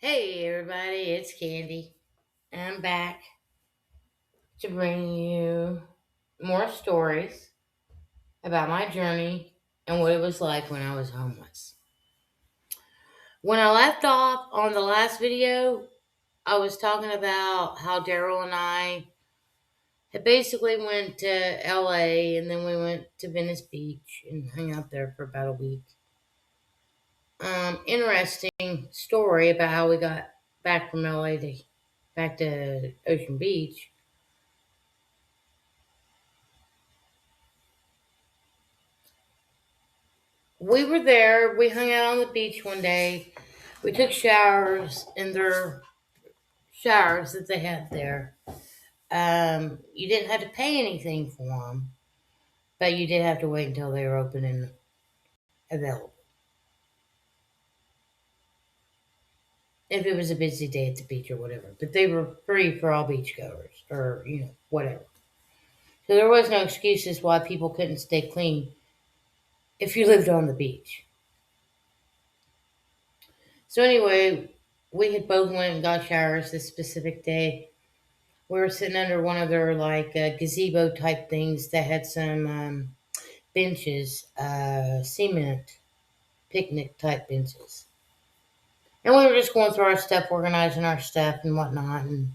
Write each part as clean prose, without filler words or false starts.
Hey everybody, it's Candy. I'm back to bring you more stories about my journey and what it was like when I was homeless. When I left off on the last video, I was talking about how Daryl and I had basically went to LA and then we went to Venice Beach and hung out there for about a week. Interesting story about how we got back from LA to back to Ocean Beach. We were there. We hung out on the beach one day. We took showers in their showers that they had there. You didn't have to pay anything for them, but you did have to wait until they were open and available. If it was a busy day at the beach or whatever, but they were free for all beachgoers or whatever. So there was no excuses why people couldn't stay clean if you lived on the beach. So anyway, we had both went and got showers this specific day. We were sitting under one of their like gazebo type things that had some benches, cement picnic type benches. And we were just going through our stuff, organizing our stuff and whatnot. And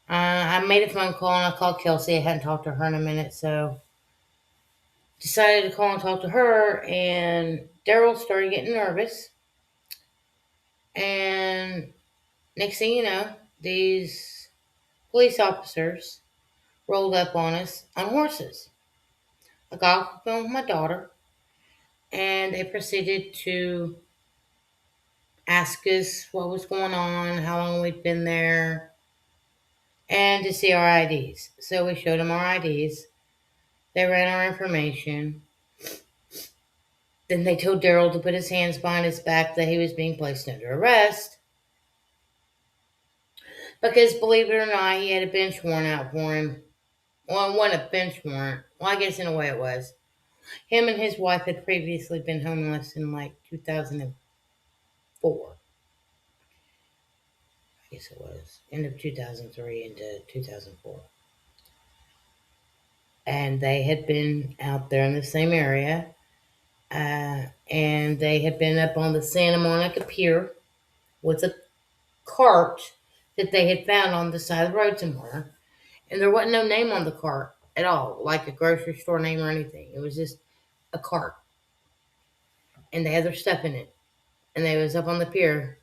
I made a phone call and I called Kelsey. I hadn't talked to her in a minute, so decided to call and talk to her. And Daryl started getting nervous. And next thing you know, these police officers rolled up on us on horses. I got off the phone with my daughter, and they proceeded to ask us what was going on, how long we'd been there, and to see our IDs. So we showed them our IDs. They ran our information. Then they told Daryl to put his hands behind his back that he was being placed under arrest. Because believe it or not, he had a bench warrant out for him. Well, it wasn't a bench warrant. Well, I guess in a way it was. Him and his wife had previously been homeless in like 2004. I guess it was end of 2003 into 2004. And they had been out there in the same area. And they had been up on the Santa Monica Pier with a cart that they had found on the side of the road somewhere. And there wasn't no name on the cart at all, like a grocery store name or anything. It was just a cart. And they had their stuff in it. And they was up on the pier.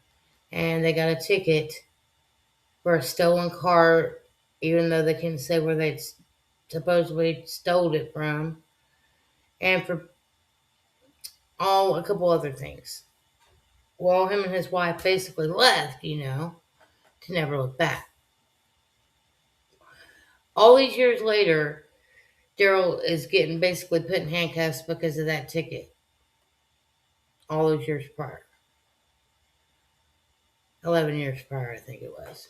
And they got a ticket for a stolen cart, even though they couldn't say where they'd supposedly stole it from. And for a couple other things. Well, him and his wife basically left, to never look back. All these years later, Daryl is getting basically put in handcuffs because of that ticket. All those years prior. 11 years prior, I think it was.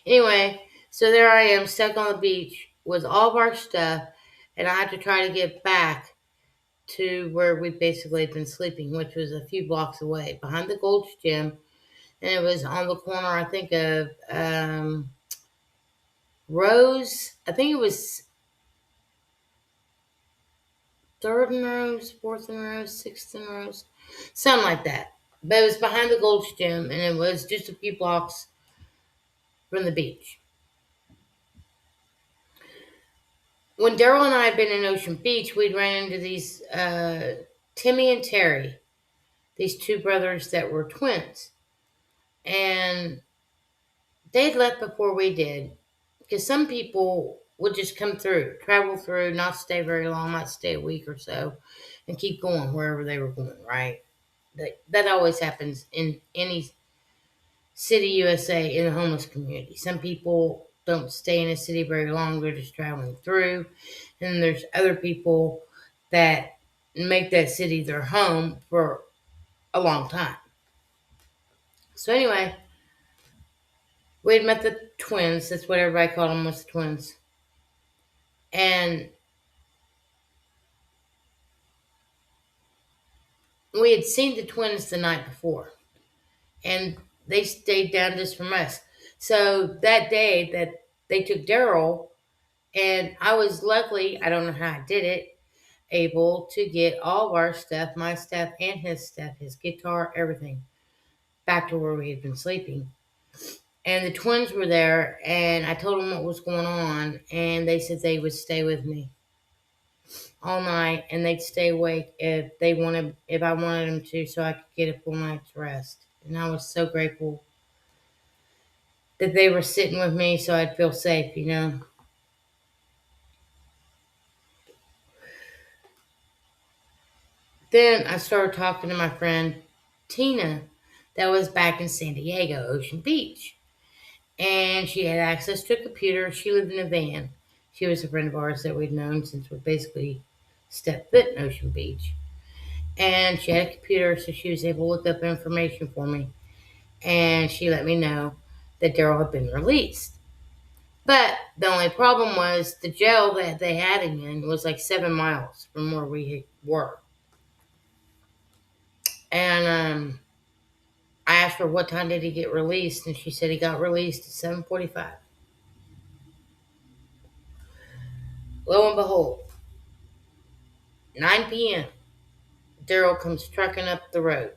Anyway, so there I am, stuck on the beach with all of our stuff, and I had to try to get back to where we basically had been sleeping, which was a few blocks away, behind the Gold's Gym. And it was on the corner, I think, of Rose. I think it was 3rd and Rose, 4th and Rose, 6th and Rose, something like that. But it was behind the Gold's Gym, and it was just a few blocks from the beach. When Daryl and I had been in Ocean Beach, we'd ran into these Timmy and Terry, these two brothers that were twins. And they'd left before we did, because some people would just come through, travel through, not stay very long, might stay a week or so, and keep going wherever they were going, right? That always happens in any city, USA, in the homeless community. Some people don't stay in a city very long, they're just traveling through. And then there's other people that make that city their home for a long time. So anyway, we had met the twins. That's what everybody called them, was the twins. And We had seen the twins the night before, and they stayed down just from us. So that day that they took Daryl, and I was luckily, I don't know how I did it, able to get all of our stuff, my stuff and his stuff, his guitar, everything, back to where we had been sleeping. And the twins were there, and I told them what was going on, and they said they would stay with me all night, and they'd stay awake if I wanted them to, so I could get a full night's rest. And I was so grateful that they were sitting with me, so I'd feel safe, you know. Then I started talking to my friend Tina, that was back in San Diego, Ocean Beach, and she had access to a computer. She lived in a van. She was a friend of ours that we'd known since we basically stepped foot in Ocean Beach. And she had a computer, so she was able to look up information for me. And she let me know that Daryl had been released. But the only problem was the jail that they had him in was like 7 miles from where we were. And I asked her what time did he get released, and she said he got released at 7:45. Lo and behold, 9 p.m. Daryl comes trucking up the road.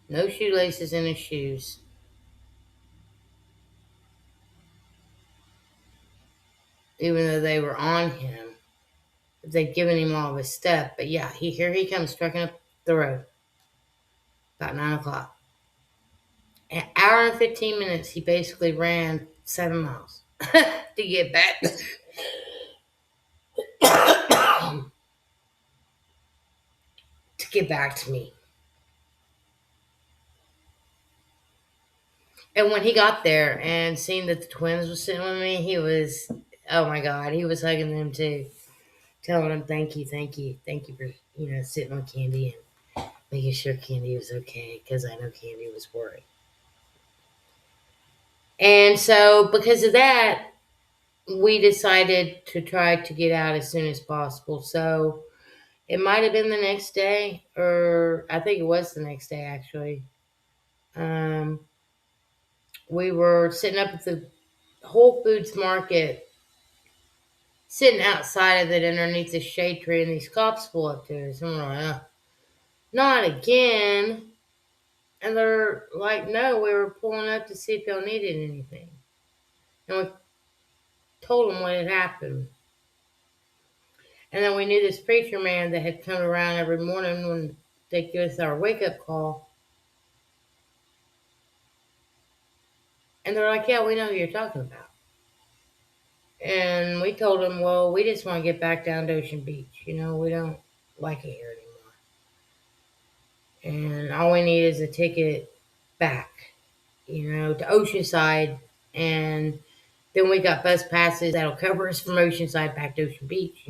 No shoelaces in his shoes. Even though they were on him. They'd given him all of his stuff. But yeah, here he comes trucking up the road. About 9 o'clock. An hour and 15 minutes, he basically ran 7 miles to get back. To get back to me. And when he got there and seen that the twins were sitting with me, he was, oh my God, he was hugging them too. Telling them thank you, thank you for, sitting on Candy and making sure Candy was okay, because I know Candy was worried. And so because of that, we decided to try to get out as soon as possible. So it might have been the next day, or I think it was the next day actually. Um, we were sitting up at the Whole Foods market, sitting outside of it underneath the shade tree, and these cops pull up to us, and we're like, not again. And they're like, no, we were pulling up to see if y'all needed anything. And we told them what had happened. And then we knew this preacher man that had come around every morning when they'd give us our wake up call. And they're like, yeah, we know who you're talking about. And we told them, well, we just want to get back down to Ocean Beach. We don't like it here anymore. And all we need is a ticket back, to Oceanside. And then we got bus passes that'll cover us from Oceanside back to Ocean Beach.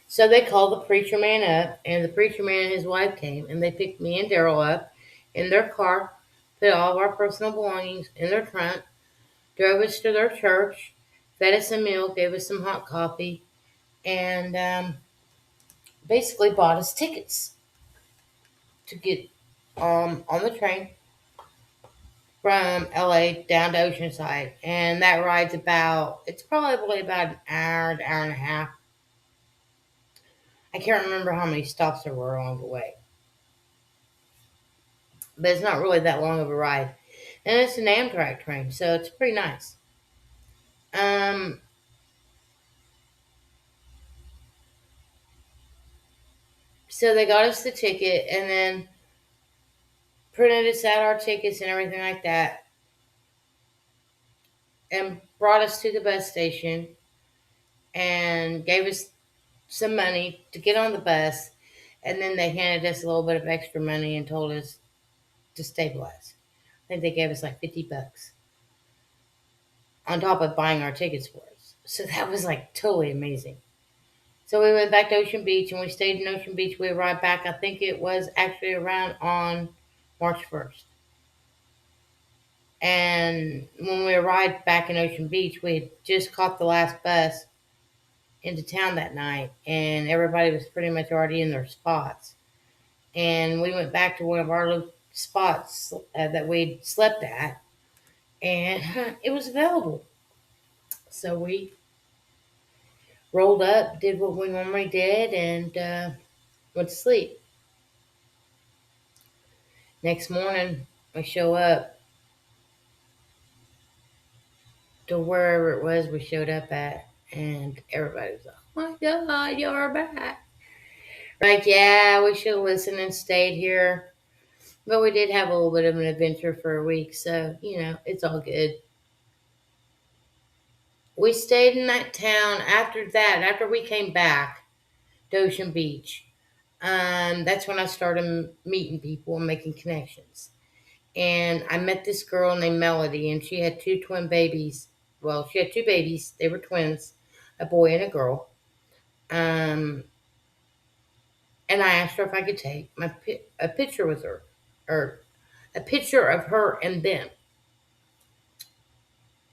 So they called the preacher man up, and the preacher man and his wife came, and they picked me and Daryl up in their car, put all of our personal belongings in their trunk, drove us to their church, fed us a meal, gave us some hot coffee, and basically bought us tickets to get on the train from LA down to Oceanside. And that ride's it's probably about an hour and a half. I can't remember how many stops there were along the way. But it's not really that long of a ride. And it's an Amtrak train, so it's pretty nice. Um, so they got us the ticket and then printed us out our tickets and everything like that, and brought us to the bus station and gave us some money to get on the bus. And then they handed us a little bit of extra money and told us to stabilize. I think they gave us like $50 on top of buying our tickets for us. So that was like totally amazing. So we went back to Ocean Beach and we stayed in Ocean Beach. We arrived back, I think it was actually around on March 1st. And when we arrived back in Ocean Beach, we had just caught the last bus into town that night, and everybody was pretty much already in their spots. And we went back to one of our spots that we'd slept at, and it was available. So we rolled up, did what we normally did, and went to sleep. Next morning, we show up to wherever it was we showed up at, and everybody was like, "Oh my God, you're back!" Like, yeah, we should have listened and stayed here, but we did have a little bit of an adventure for a week, so it's all good. We stayed in that town after that. After we came back to Ocean Beach, that's when I started meeting people and making connections. And I met this girl named Melody, and she had two twin babies. Well, she had two babies. They were twins, a boy and a girl. Um, and I asked her if I could take a picture with her, or a picture of her and them,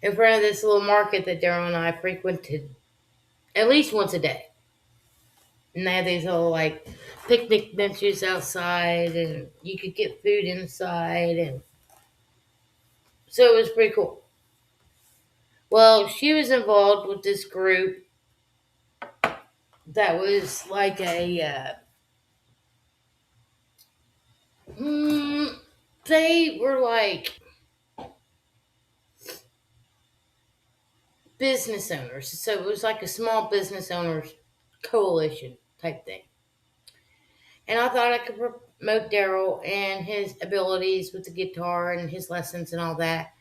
in front of this little market that Daryl and I frequented at least once a day. And they had these little like picnic benches outside, and you could get food inside, and so it was pretty cool. Well, she was involved with this group that was like mm, they were like business owners. So it was like a small business owners coalition type thing. And I thought I could promote Daryl and his abilities with the guitar and his lessons and all that.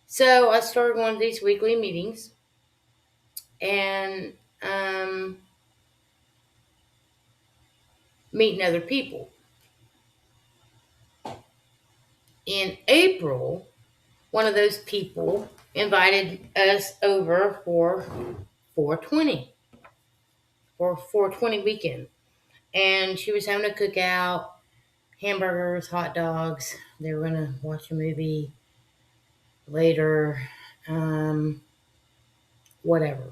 So I started one of these weekly meetings, and um, meeting other people. In April, one of those people invited us over for 420 for 420 weekend, and she was having a cookout, hamburgers, hot dogs. They were gonna watch a movie later, um, whatever,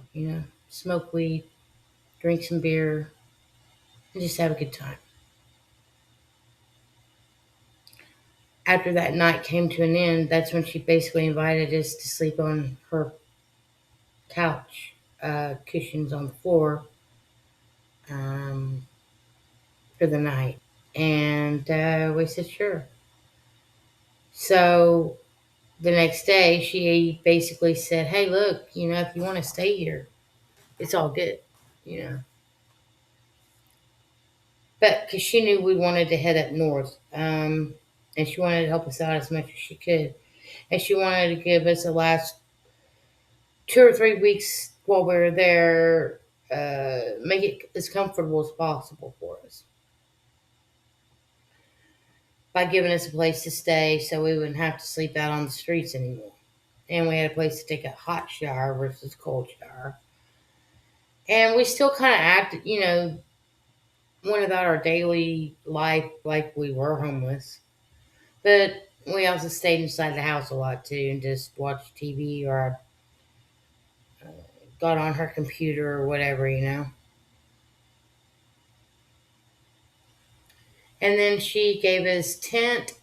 smoke weed, drink some beer, and just have a good time. After that night came to an end, that's when she basically invited us to sleep on her couch, cushions on the floor, um, for the night. And we said, sure. So the next day, she basically said, hey, look, if you want to stay here, it's all good, you know. But because she knew we wanted to head up north, and she wanted to help us out as much as she could. And she wanted to give us the last 2 or 3 weeks while we were there, make it as comfortable as possible for us by giving us a place to stay so we wouldn't have to sleep out on the streets anymore. And we had a place to take a hot shower versus cold shower. And we still kind of acted, went about our daily life like we were homeless. But we also stayed inside the house a lot too and just watched TV, or got on her computer or whatever. And then she gave us tent,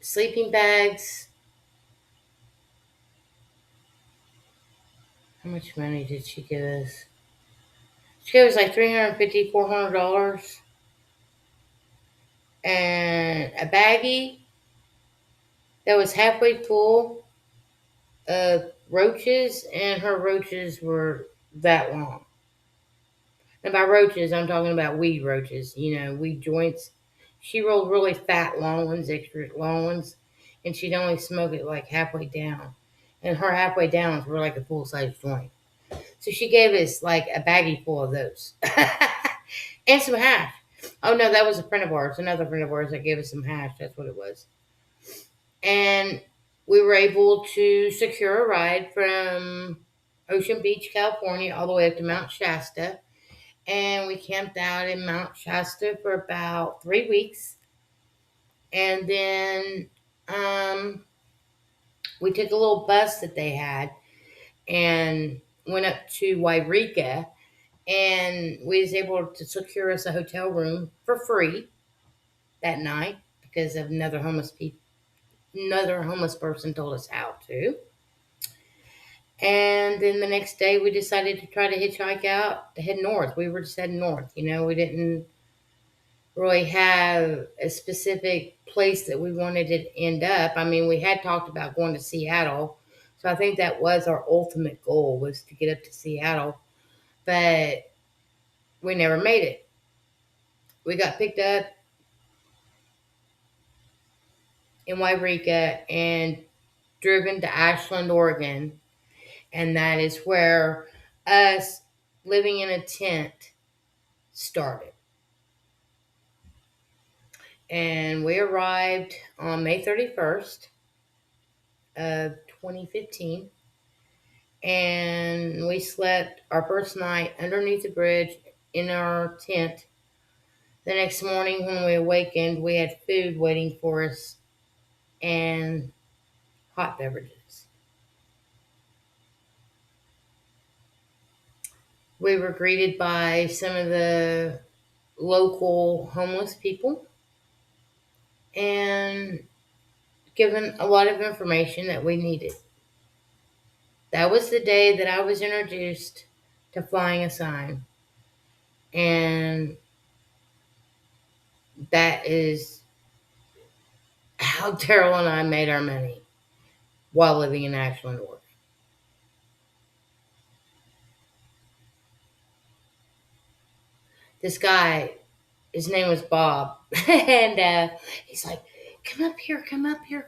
sleeping bags. How much money did she give us? She gave us like $350, $400, and a baggie that was halfway full of roaches, and her roaches were that long. And by roaches, I'm talking about weed roaches, weed joints. She rolled really fat, long ones, extra long ones, and she'd only smoke it like halfway down. And her halfway downs were like a full size joint. So she gave us like a baggie full of those. And some hash. Oh no, that was a friend of ours, another friend of ours that gave us some hash. That's what it was. And we were able to secure a ride from Ocean Beach, California, all the way up to Mount Shasta. And we camped out in Mount Shasta for about 3 weeks. And then we took a little bus that they had and went up to Wairika. and we was able to secure us a hotel room for free that night because of another homeless person told us how to. And then the next day, we decided to try to hitchhike out to head north. We were just heading north. We didn't really have a specific place that we wanted to end up. I mean, we had talked about going to Seattle, so I think that was our ultimate goal, was to get up to Seattle, but we never made it. We got picked up in Wairika and driven to Ashland, Oregon, and that is where us living in a tent started. And we arrived on May 31st of 2015, and we slept our first night underneath the bridge in our tent. The next morning when we awakened, we had food waiting for us and hot beverages. We were greeted by some of the local homeless people and given a lot of information that we needed. That was the day that I was introduced to flying a sign. And that is how Daryl and I made our money while living in Ashland, Oregon. This guy, his name was Bob, and he's like, come up here,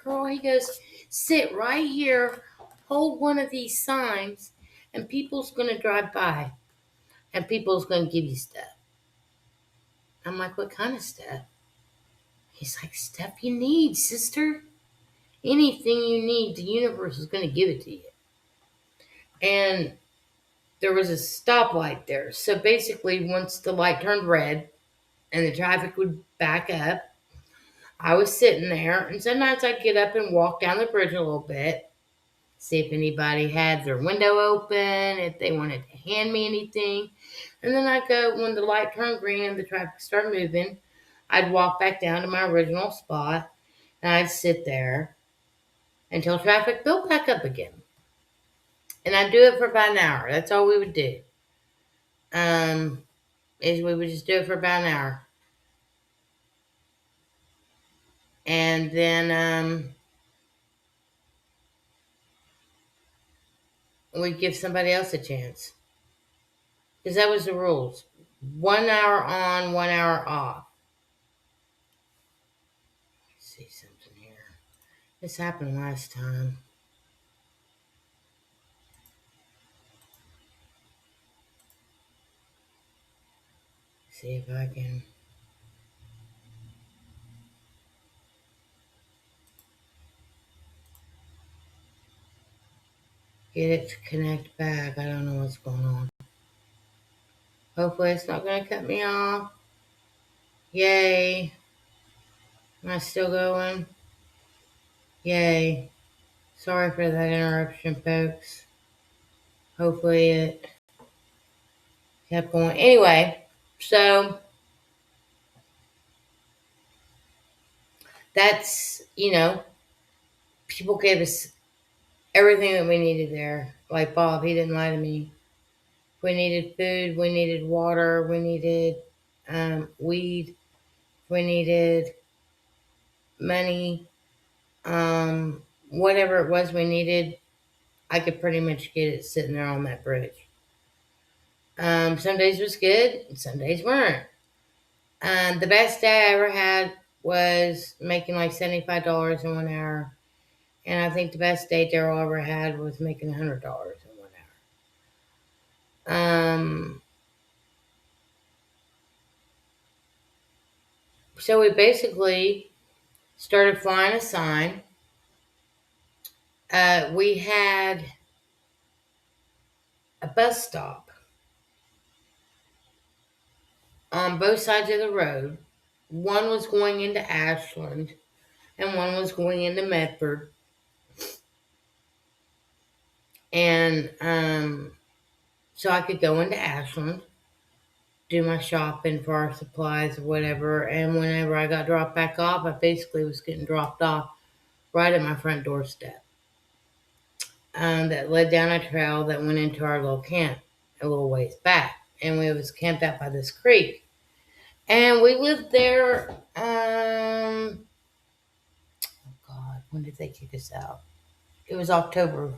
girl. He goes, sit right here, hold one of these signs, and people's going to drive by, and people's going to give you stuff. I'm like, what kind of stuff? He's like, stuff you need, sister. Anything you need, the universe is going to give it to you. And there was a stoplight there. So basically, once the light turned red and the traffic would back up, I was sitting there. And sometimes I'd get up and walk down the bridge a little bit, see if anybody had their window open, if they wanted to hand me anything. And then I'd go, when the light turned green and the traffic started moving, I'd walk back down to my original spot and I'd sit there until traffic built back up again. And I'd do it for about an hour. That's all we would do. Is we would just do it for about an hour. And then we'd give somebody else a chance. Because that was the rules. 1 hour on, 1 hour off. Let's see something here. This happened last time. See if I can get it to connect back. I don't know what's going on. Hopefully it's not going to cut me off. Yay. Am I still going? Yay. Sorry for that interruption, folks. Hopefully it kept going. Anyway, so that's, people gave us everything that we needed there. Like Bob, he didn't lie to me. We needed food, we needed water, we needed weed, we needed money, whatever it was we needed, I could pretty much get it sitting there on that bridge. Some days was good, some days weren't. The best day I ever had was making like $75 in 1 hour. And I think the best day Daryl ever had was making $100 in 1 hour. So we basically started flying a sign. We had a bus stop on both sides of the road. One was going into Ashland and one was going into Medford. And so I could go into Ashland. do my shopping for our supplies or whatever. And whenever I got dropped back off, I basically was getting dropped off right at my front doorstep. That led down a trail that went into our little camp a little ways back. And we was camped out by this creek. And we lived there, God, when did they kick us out? It was October.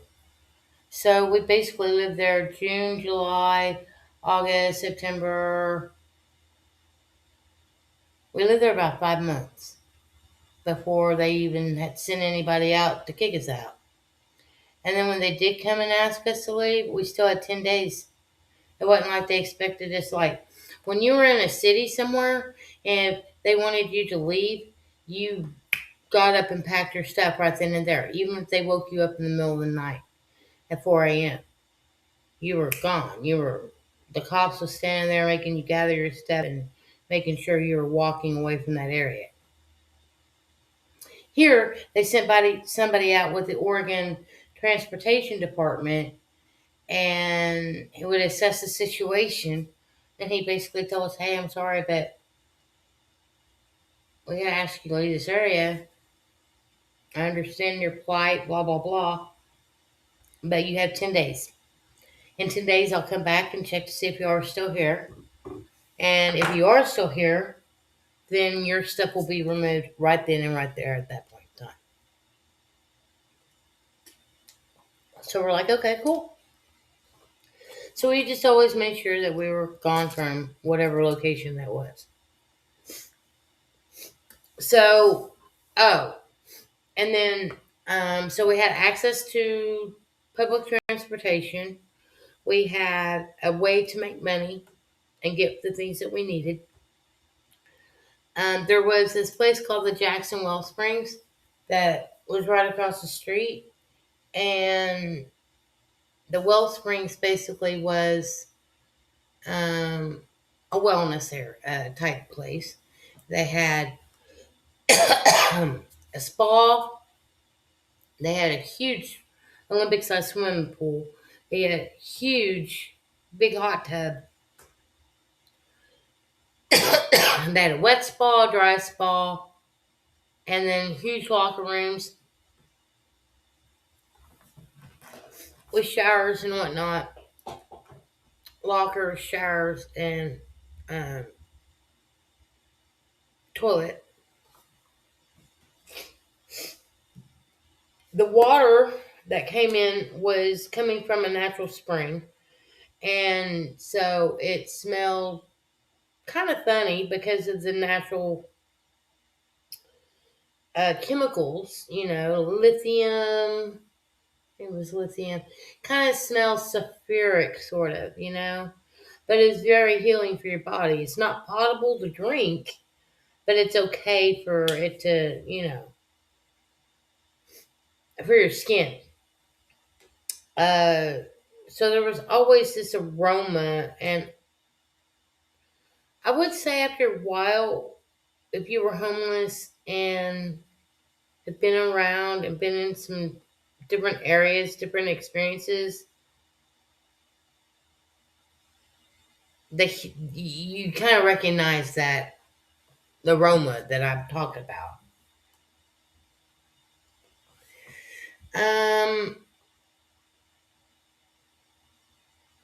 So we basically lived there June, July, August, September. We lived there about 5 months before they even had sent anybody out to kick us out. And then when they did come and ask us to leave, we still had 10 days. It wasn't like they expected us. Like when you were in a city somewhere and if they wanted you to leave, you got up and packed your stuff right then and there. Even if they woke you up in the middle of the night at 4 a.m., you were gone. The cops was standing there making you gather your stuff and making sure you were walking away from that area. Here, they sent somebody out with the Oregon Transportation Department, and he would assess the situation. And he basically told us, "Hey, I'm sorry, but we gotta ask you to leave this area. I understand your plight, blah blah blah, but you have 10 days. In 10 days, I'll come back and check to see if you are still here. And if you are still here, then your stuff will be removed right then and right there at that point in time." So we're like, okay, cool. So we just always made sure that we were gone from whatever location that was. So, oh, and then, so we had access to public transportation. We had a way to make money and get the things that we needed. There was this place called the Jackson Well Springs that was right across the street. And the well springs basically was a wellness area, type place. They had a spa. They had a huge Olympic-sized swimming pool. They had a huge, big hot tub. They had a wet spa, dry spa, and then huge locker rooms with showers and whatnot. Lockers, showers, and um, toilet. The water that came in was coming from a natural spring, and so it smelled kind of funny because of the natural chemicals, lithium. It was lithium. Kind of smells sulfuric, sort of, but it's very healing for your body. It's not potable to drink, but it's okay for it to, for your skin. Uh, so there was always this aroma, and I would say after a while, if you were homeless and have been around and been in some different areas, different experiences, you kind of recognize that the aroma that I'm talking about. Um.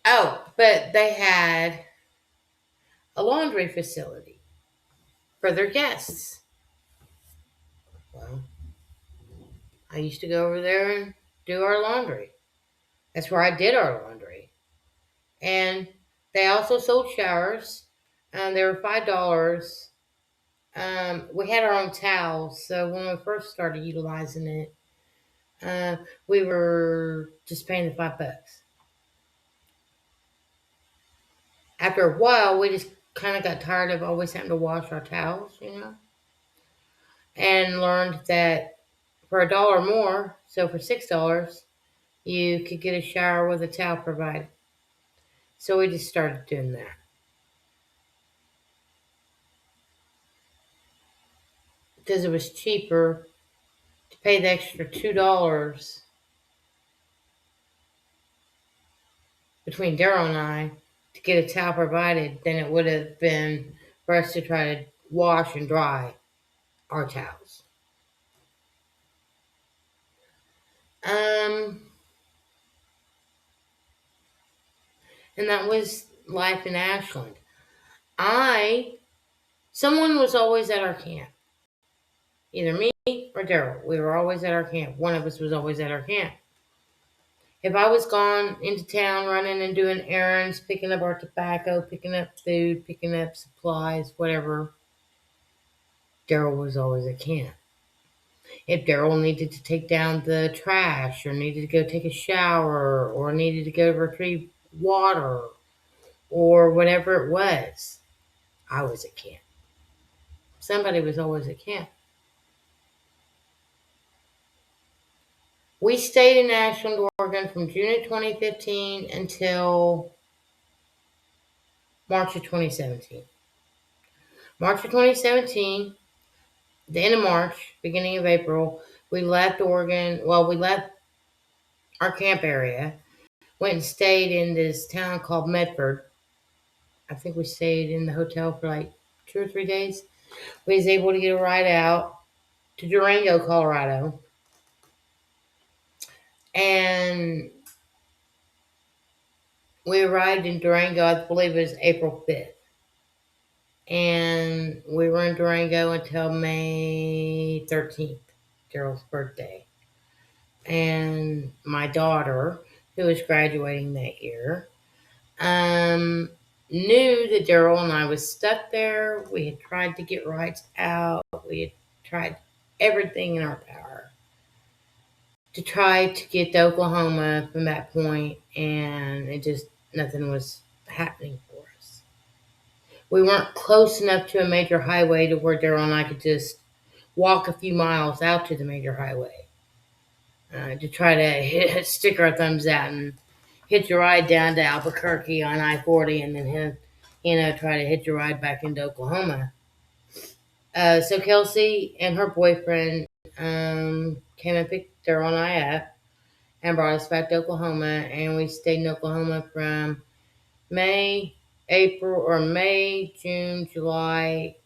Oh, but they had a laundry facility for their guests. Well, I used to go over there and do our laundry. That's where I did our laundry. And they also sold showers. They were $5. We had our own towels, so when we first started utilizing it, we were just paying the $5. After a while, we just kind of got tired of always having to wash our towels, and learned that for $1 more, so for $6, you could get a shower with a towel provided. So we just started doing that because it was cheaper to pay the extra $2 between Daryl and I to get a towel provided than it would have been for us to try to wash and dry our towels. Um, and that was life in Ashland. Someone was always at our camp. Either me or Daryl. We were always at our camp. One of us was always at our camp. If I was gone into town running and doing errands, picking up our tobacco, picking up food, picking up supplies, whatever, Daryl was always at camp. If Daryl needed to take down the trash or needed to go take a shower or needed to go retrieve water or whatever it was, I was at camp. Somebody was always at camp. We stayed in Ashland, Oregon from June of 2015 until March of 2017. March of 2017, the end of March, beginning of April, we left Oregon. Well, we left our camp area, went and stayed in this town called Medford. I think we stayed in the hotel for like 2 or 3 days. We was able to get a ride out to Durango, Colorado. And we arrived in Durango, I believe it was April 5th. And we were in Durango until May 13th, Daryl's birthday. And my daughter, who was graduating that year, knew that Daryl and I was stuck there. We had tried to get rides out. We had tried everything in our power to try to get to Oklahoma from that point, and nothing was happening for us. We weren't close enough to a major highway to where Daryl and I could just walk a few miles out to the major highway to try to stick our thumbs out and hitch a ride down to Albuquerque on I-40 and then try to hitch a ride back into Oklahoma. So Kelsey and her boyfriend came and picked Daryl and I up and brought us back to Oklahoma, and we stayed in Oklahoma from May, June, July,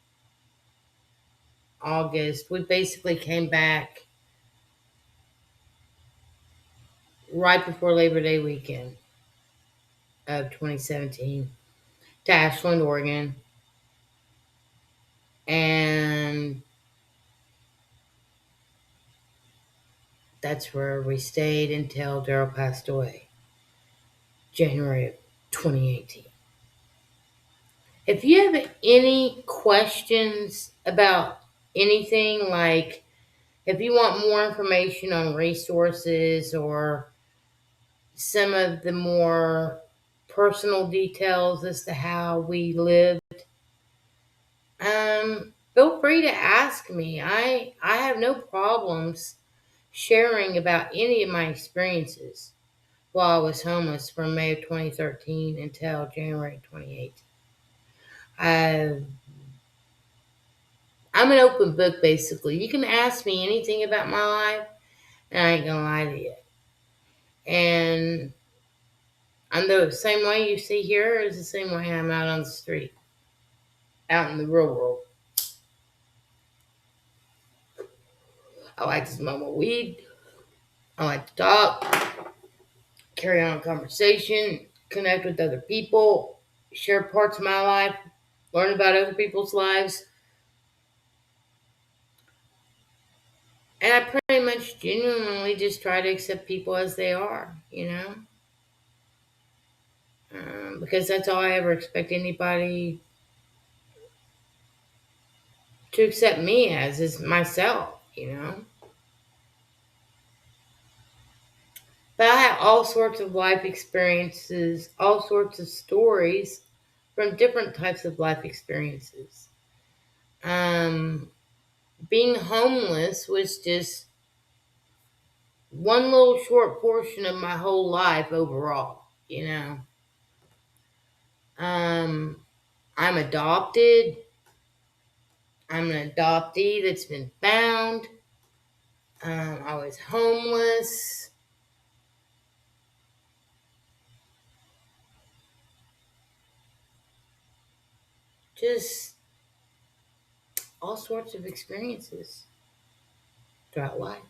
August. We basically came back right before Labor Day weekend of 2017 to Ashland, Oregon. And that's where we stayed until Daryl passed away, January of 2018. If you have any questions about anything, like if you want more information on resources or some of the more personal details as to how we lived, feel free to ask me. I have no problems sharing about any of my experiences while I was homeless from May of 2013 until January 2018. I'm an open book, basically. You can ask me anything about my life, and I ain't gonna lie to you. And I'm the same way you see here is the same way I'm out on the street, out in the real world. I like to smoke my weed. I like to talk, carry on a conversation, connect with other people, share parts of my life, learn about other people's lives. And I pretty much genuinely just try to accept people as they are, because that's all I ever expect anybody to accept me as is myself. But I have all sorts of life experiences, all sorts of stories from different types of life experiences. Being homeless was just one little short portion of my whole life overall. I'm adopted. I'm an adoptee that's been found. I was homeless. just all sorts of experiences throughout life.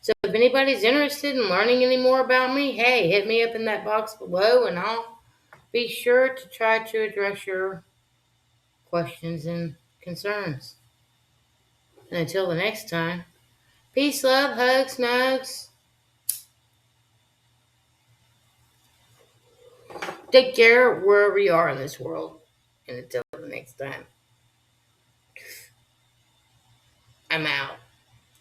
So if anybody's interested in learning any more about me, hey, hit me up in that box below and I'll be sure to try to address your questions and concerns. And until the next time, peace, love, hugs, snugs. Take care wherever you are in this world. And until the next time, I'm out.